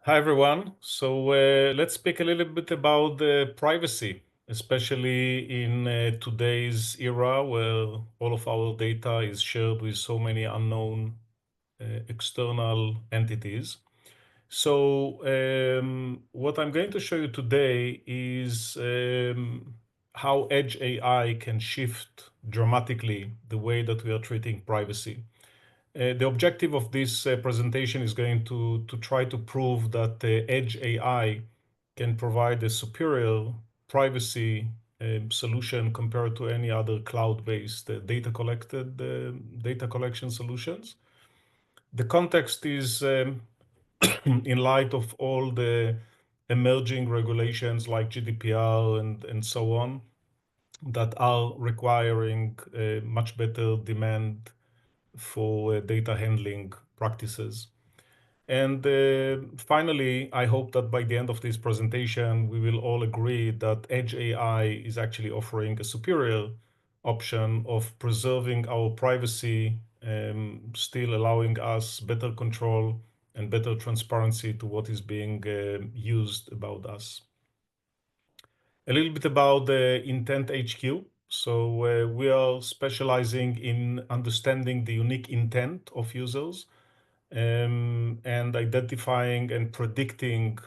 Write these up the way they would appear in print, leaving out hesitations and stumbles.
Hi, everyone. So let's speak a little bit about privacy, especially in today's era where all of our data is shared with so many unknown external entities. So what I'm going to show you today is how Edge AI can shift dramatically the way that we are treating privacy. The objective of this presentation is going to try to prove that Edge AI can provide a superior privacy solution compared to any other cloud-based data collection solutions. The context is in light of all the emerging regulations like GDPR and so on that are requiring much better demand for data handling practices. And finally, I hope that by the end of this presentation, we will all agree that Edge AI is actually offering a superior option of preserving our privacy, still allowing us better control and better transparency to what is being used about us. A little bit about the Intent HQ. So we are specializing in understanding the unique intent of users and identifying and predicting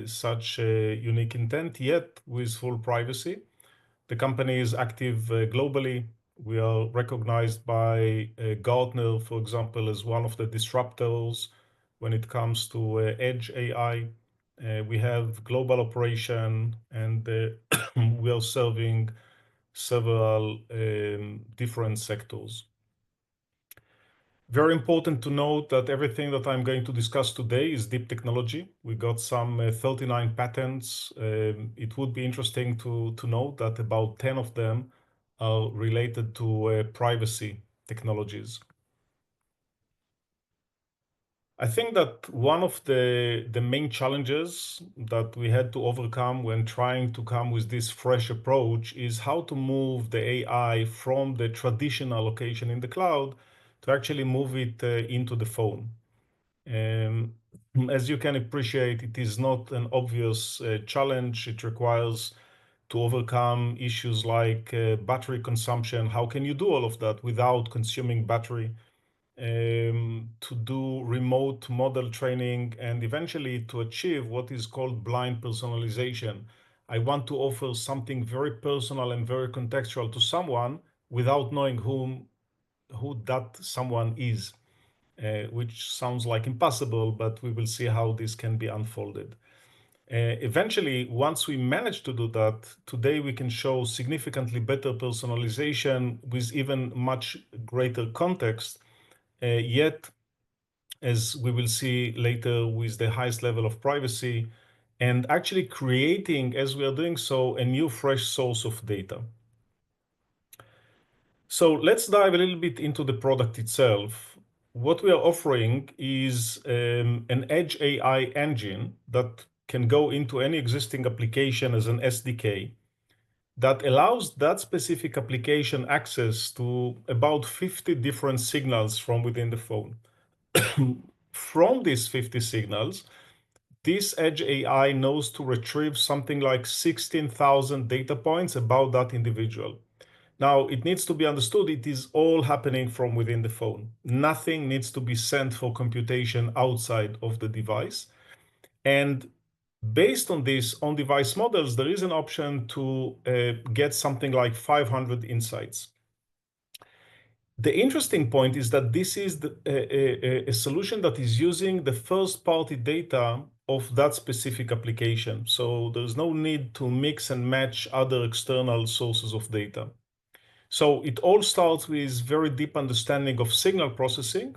such unique intent, yet with full privacy. The company is active globally. We are recognized by Gartner, for example, as one of the disruptors when it comes to Edge AI. We have global operation and we are serving several different sectors. Very important to note that everything that I'm going to discuss today is deep technology. We got some 39 patents. It would be interesting to note that about 10 of them are related to privacy technologies. I think that one of the main challenges that we had to overcome when trying to come with this fresh approach is how to move the AI from the traditional location in the cloud to actually move it into the phone. Um, as you can appreciate, it is not an obvious challenge. It requires to overcome issues like battery consumption. How can you do all of that without consuming battery? To do remote model training and eventually to achieve what is called blind personalization. I want to offer something very personal and very contextual to someone without knowing who that someone is, which sounds like impossible, but we will see how this can be unfolded. Eventually, once we manage to do that, today we can show significantly better personalization with even much greater context. Yet, as we will see later, with the highest level of privacy, and actually creating, as we are doing so, a new fresh source of data. So let's dive a little bit into the product itself. What we are offering is an Edge AI engine that can go into any existing application as an SDK that allows that specific application access to about 50 different signals from within the phone. From these 50 signals, this Edge AI knows to retrieve something like 16,000 data points about that individual. Now, it needs to be understood it is all happening from within the phone. Nothing needs to be sent for computation outside of the device. And based on these on-device models, there is an option to get something like 500 insights. The interesting point is that this is a solution that is using the first-party data of that specific application. So there's no need to mix and match other external sources of data. So it all starts with very deep understanding of signal processing.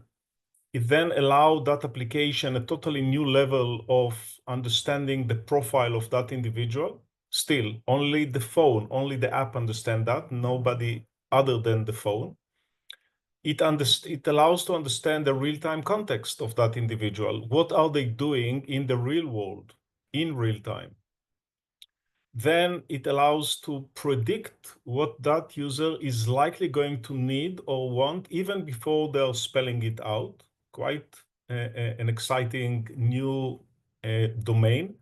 It then allowed that application a totally new level of understanding the profile of that individual. Still, only the phone, only the app understand that, nobody other than the phone. It allows to understand the real-time context of that individual. What are they doing in the real world, in real time? Then it allows to predict what that user is likely going to need or want even before they're spelling it out. Quite an exciting new domain.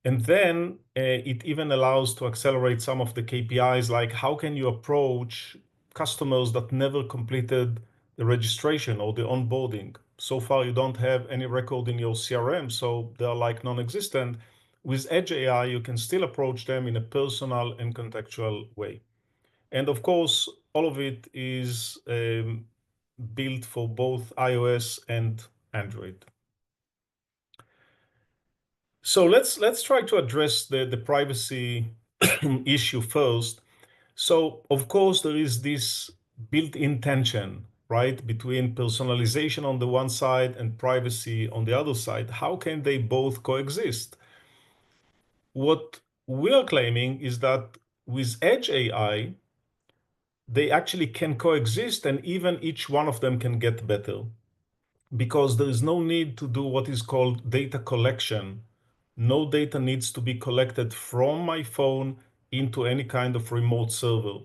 And then it even allows to accelerate some of the KPIs, like how can you approach customers that never completed the registration or the onboarding. So far, you don't have any record in your CRM, so they're like non-existent. With Edge AI, you can still approach them in a personal and contextual way. And of course, all of it is built for both iOS and Android. So let's try to address the privacy issue first. So of course there is this built-in tension, right, between personalization on the one side and privacy on the other side. How can they both coexist? What we are claiming is that with Edge AI, they actually can coexist and even each one of them can get better because there is no need to do what is called data collection. No data needs to be collected from my phone into any kind of remote server.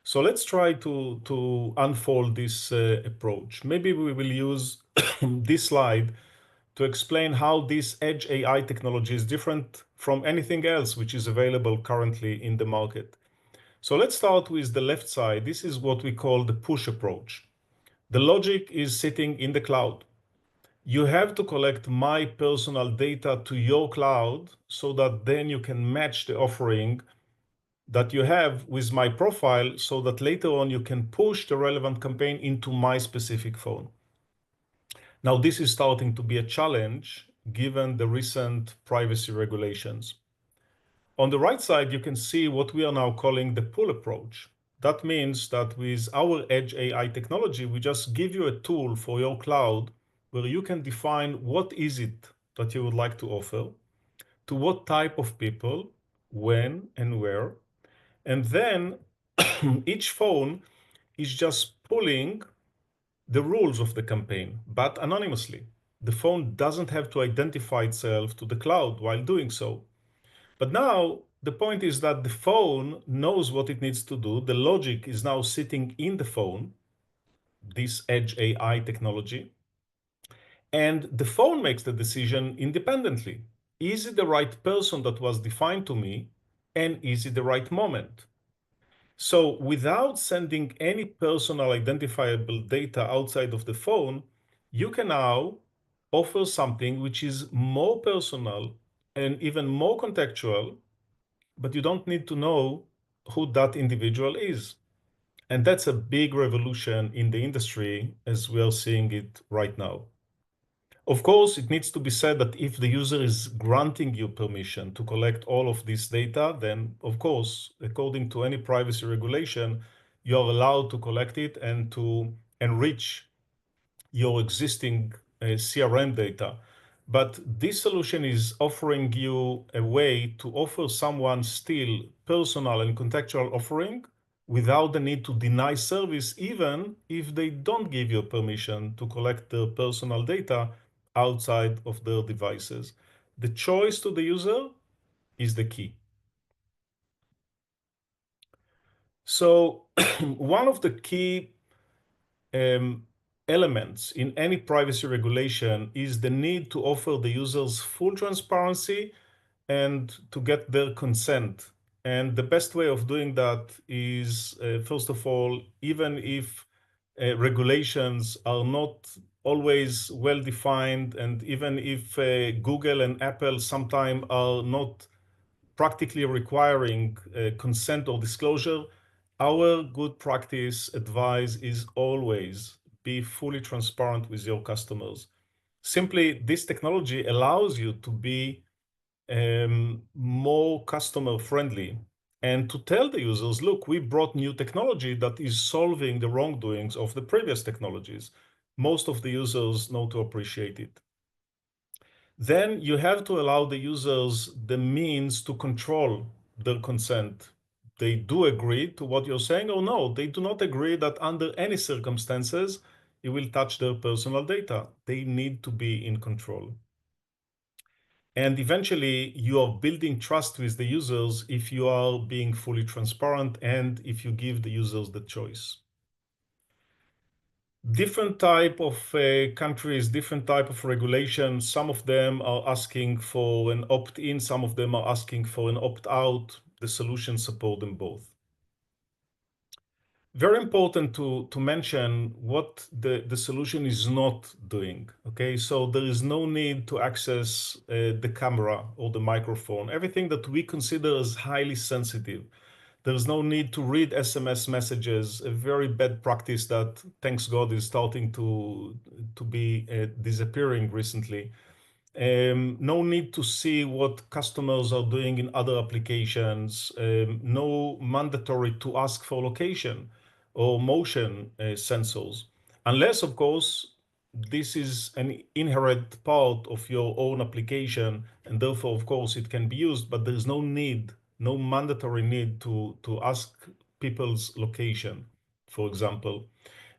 So let's try to unfold this approach. Maybe we will use this slide to explain how this Edge AI technology is different from anything else which is available currently in the market. So let's start with the left side. This is what we call the push approach. The logic is sitting in the cloud. You have to collect my personal data to your cloud so that then you can match the offering that you have with my profile so that later on you can push the relevant campaign into my specific phone. Now, this is starting to be a challenge given the recent privacy regulations. On the right side, you can see what we are now calling the pull approach. That means that with our Edge AI technology, we just give you a tool for your cloud where you can define what is it that you would like to offer, to what type of people, when and where. And then each phone is just pulling the rules of the campaign, but anonymously. The phone doesn't have to identify itself to the cloud while doing so. But now the point is that the phone knows what it needs to do. The logic is now sitting in the phone, this Edge AI technology, and the phone makes the decision independently. Is it the right person that was defined to me? And is it the right moment? So without sending any personal identifiable data outside of the phone, you can now offer something which is more personal and even more contextual, but you don't need to know who that individual is. And that's a big revolution in the industry as we are seeing it right now. Of course, it needs to be said that if the user is granting you permission to collect all of this data, then of course, according to any privacy regulation, you are allowed to collect it and to enrich your existing CRM data. But this solution is offering you a way to offer someone still personal and contextual offering without the need to deny service, even if they don't give you permission to collect their personal data outside of their devices. The choice to the user is the key. So one of the key elements in any privacy regulation is the need to offer the users full transparency and to get their consent. And the best way of doing that is, first of all, even if regulations are not always well defined, and even if Google and Apple sometimes are not practically requiring consent or disclosure, our good practice advice is always be fully transparent with your customers. Simply, this technology allows you to be more customer friendly and to tell the users, look, we brought new technology that is solving the wrongdoings of the previous technologies. Most of the users know to appreciate it. Then you have to allow the users the means to control their consent. They do agree to what you're saying, or no, they do not agree that under any circumstances you will touch their personal data. They need to be in control. And eventually, you are building trust with the users if you are being fully transparent and if you give the users the choice. Different type of countries, different type of regulations. Some of them are asking for an opt-in, some of them are asking for an opt-out. The solutions support them both. Very important to mention what the solution is not doing. Okay, so there is no need to access the camera or the microphone, everything that we consider as highly sensitive. There's no need to read SMS messages, a very bad practice that, thanks God, is starting to be disappearing recently. No need to see what customers are doing in other applications. No mandatory to ask for location or motion sensors, unless, of course, this is an inherent part of your own application, and therefore, of course, it can be used, but there is no need, no mandatory need to ask people's location, for example.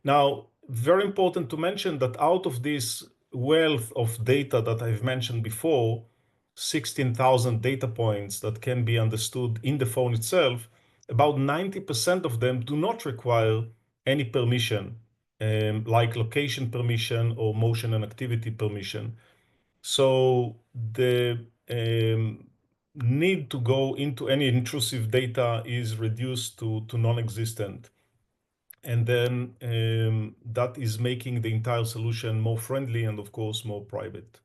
Now, very important to mention that out of this wealth of data that I've mentioned before, 16,000 data points that can be understood in the phone itself, about 90% of them do not require any permission, like location permission or motion and activity permission. So the need to go into any intrusive data is reduced to non-existent. And then that is making the entire solution more friendly and, of course, more private.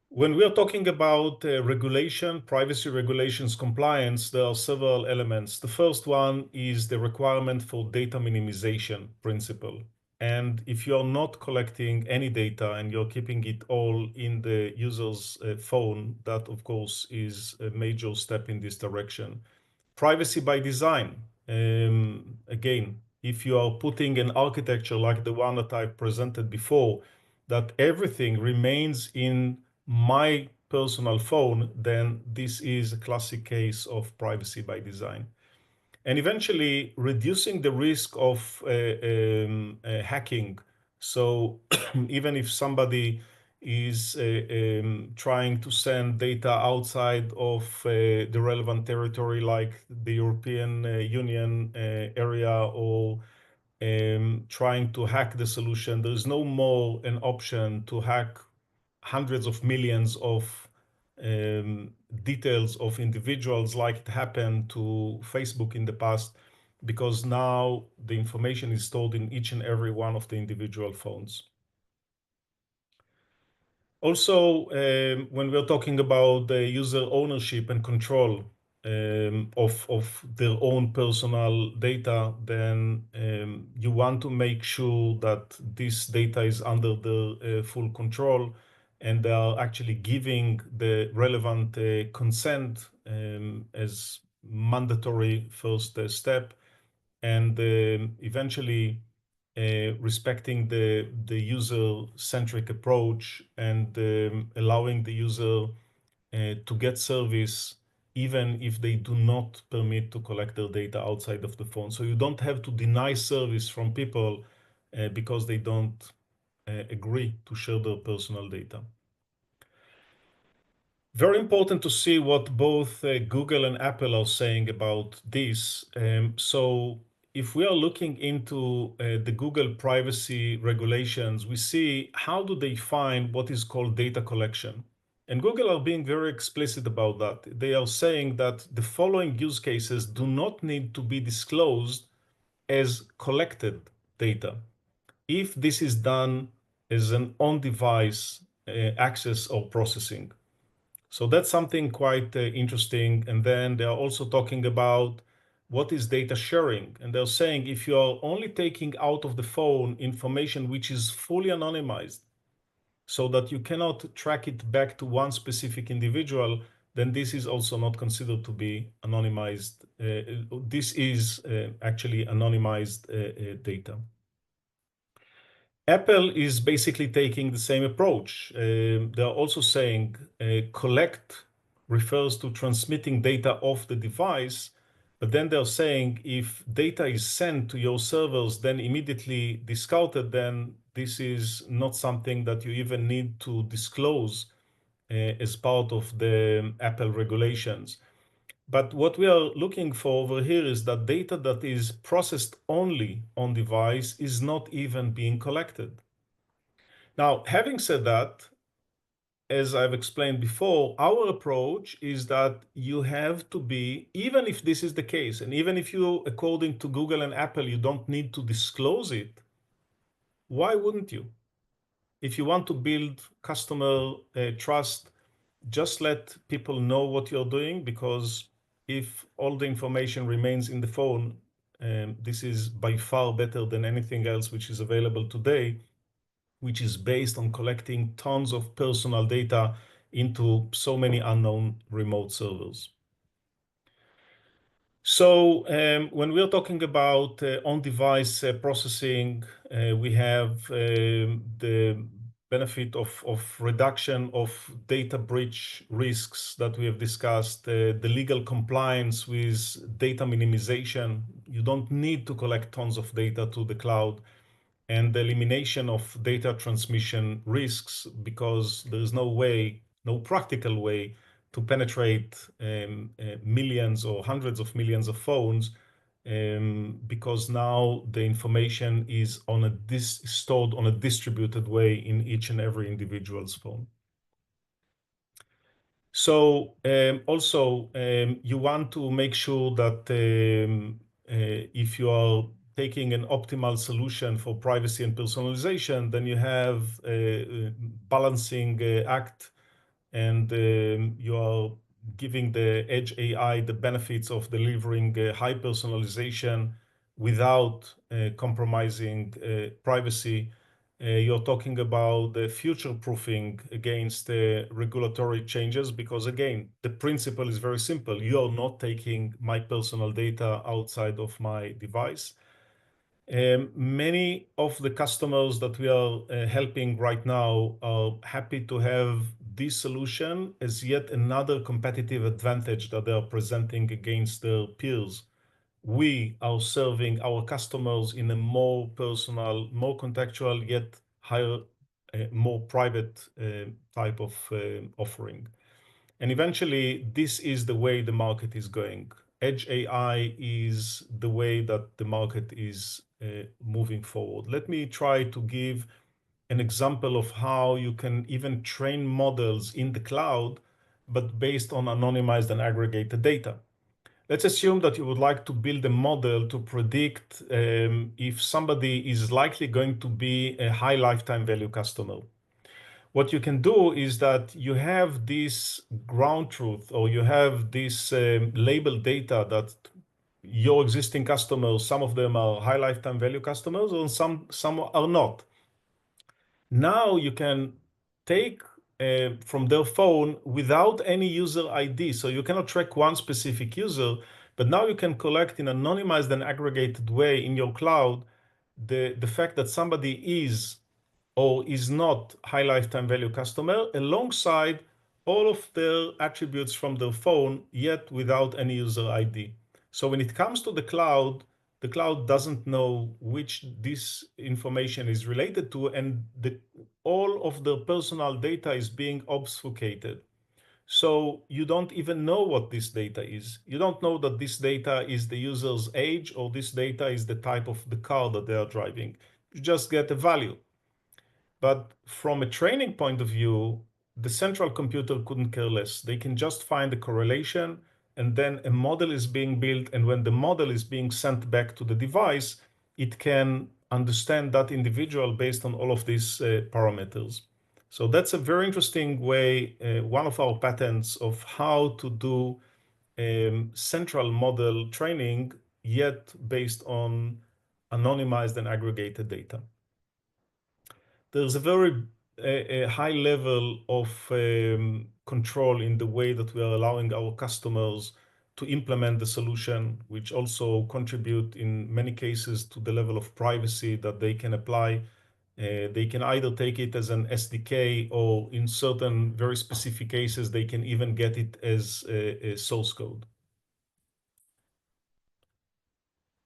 When we are talking about regulation, privacy regulations compliance, there are several elements. The first one is the requirement for data minimization principle. And if you're not collecting any data and you're keeping it all in the user's phone, that, of course, is a major step in this direction. Privacy by design. Again, if you are putting an architecture like the one that I presented before, that everything remains in my personal phone, then this is a classic case of privacy by design. And eventually reducing the risk of hacking. So even if somebody is trying to send data outside of the relevant territory, like the European Union area, or trying to hack the solution, there is no more an option to hack hundreds of millions of details of individuals like it happened to Facebook in the past, because now the information is stored in each and every one of the individual phones. Also, when we're talking about the user ownership and control of their own personal data, then you want to make sure that this data is under the full control, and they are actually giving the relevant consent as mandatory first step, and eventually respecting the user-centric approach and allowing the user to get service even if they do not permit to collect their data outside of the phone. So you don't have to deny service from people because they don't agree to share their personal data. Very important to see what both Google and Apple are saying about this. So if we are looking into the Google privacy regulations, we see how do they define what is called data collection. And Google are being very explicit about that. They are saying that the following use cases do not need to be disclosed as collected data if this is done as an on-device access or processing. So that's something quite interesting. And then they are also talking about what is data sharing. And they're saying if you are only taking out of the phone information which is fully anonymized, so that you cannot track it back to one specific individual, then this is also not considered to be anonymized. This is actually anonymized data. Apple is basically taking the same approach. They're also saying collect refers to transmitting data off the device, but then they're saying if data is sent to your servers, then immediately discarded, then this is not something that you even need to disclose as part of the Apple regulations. But what we are looking for over here is that data that is processed only on device is not even being collected. Now, having said that, as I've explained before, our approach is that you have to be, even if this is the case, and even if you, according to Google and Apple, you don't need to disclose it, why wouldn't you? If you want to build customer trust, just let people know what you're doing, because if all the information remains in the phone, this is by far better than anything else which is available today, which is based on collecting tons of personal data into so many unknown remote servers. So when we're talking about on-device processing, we have the benefit of reduction of data breach risks that we have discussed, the legal compliance with data minimization. You don't need to collect tons of data to the cloud, and the elimination of data transmission risks, because there is no way, no practical way to penetrate millions or hundreds of millions of phones, because now the information is stored on a distributed way in each and every individual's phone. So also, you want to make sure that if you are taking an optimal solution for privacy and personalization, then you have a balancing act, and you are giving the edge AI the benefits of delivering high personalization without compromising privacy. You're talking about the future proofing against regulatory changes, because again, the principle is very simple. You're not taking my personal data outside of my device. Many of the customers that we are helping right now are happy to have this solution as yet another competitive advantage that they are presenting against their peers. We are serving our customers in a more personal, more contextual, yet higher, more private type of offering. And eventually, this is the way the market is going. Edge AI is the way that the market is moving forward. Let me try to give an example of how you can even train models in the cloud, but based on anonymized and aggregated data. Let's assume that you would like to build a model to predict if somebody is likely going to be a high lifetime value customer. What you can do is that you have this ground truth, or you have this labeled data that your existing customers, some of them are high lifetime value customers, and some are not. Now you can take from their phone without any user ID. So you cannot track one specific user, but now you can collect in an anonymized and aggregated way in your cloud the fact that somebody is or is not high lifetime value customer, alongside all of their attributes from their phone, yet without any user ID. So when it comes to the cloud doesn't know which this information is related to, and all of the personal data is being obfuscated. So you don't even know what this data is. You don't know that this data is the user's age, or this data is the type of the car that they are driving. You just get a value. But from a training point of view, the central computer couldn't care less. They can just find a correlation, and then a model is being built. And when the model is being sent back to the device, it can understand that individual based on all of these parameters. So that's a very interesting way, one of our patents of how to do central model training, yet based on anonymized and aggregated data. There's a very a high level of control in the way that we are allowing our customers to implement the solution, which also contribute in many cases to the level of privacy that they can apply. They can either take it as an SDK, or in certain very specific cases, they can even get it as a source code.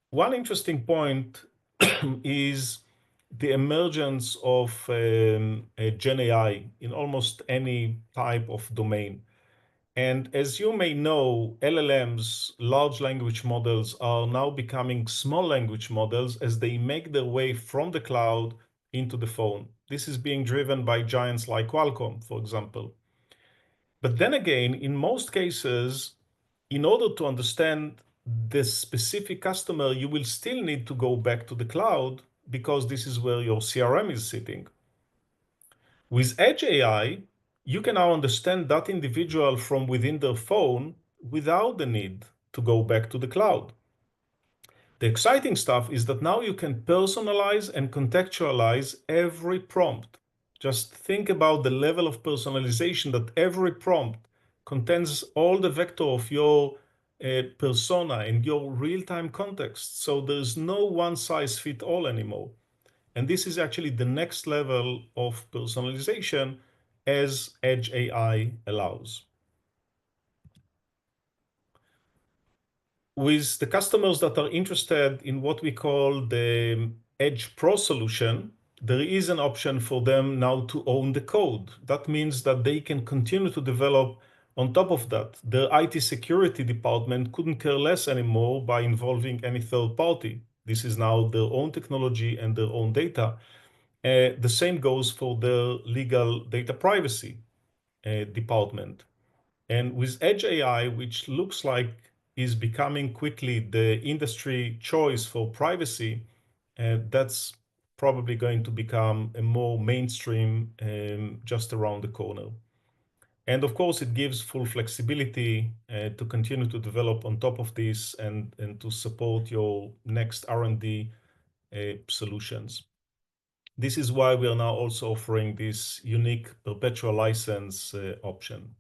One interesting point is the emergence of Gen AI in almost any type of domain. And as you may know, LLMs, large language models, are now becoming small language models as they make their way from the cloud into the phone. This is being driven by giants like Qualcomm, for example. But then again, in most cases, in order to understand the specific customer, you will still need to go back to the cloud because this is where your CRM is sitting. With Edge AI, you can now understand that individual from within their phone without the need to go back to the cloud. The exciting stuff is that now you can personalize and contextualize every prompt. Just think about the level of personalization that every prompt contains all the vector of your persona and your real-time context. So there's no one size fit all anymore. And this is actually the next level of personalization as Edge AI allows. With the customers that are interested in what we call the Edge Pro solution, there is an option for them now to own the code. That means that they can continue to develop on top of that. Their IT security department couldn't care less anymore by involving any third party. This is now their own technology and their own data. The same goes for the legal data privacy department. And with Edge AI, which looks like is becoming quickly the industry choice for privacy, that's probably going to become a more mainstream just around the corner. And of course, it gives full flexibility to continue to develop on top of this and to support your next R&D solutions. This is why we are now also offering this unique perpetual license option.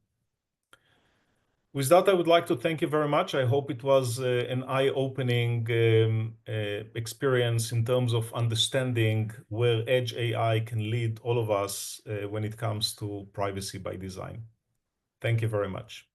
With that, I would like to thank you very much. I hope it was an eye-opening experience in terms of understanding where Edge AI can lead all of us when it comes to privacy by design. Thank you very much.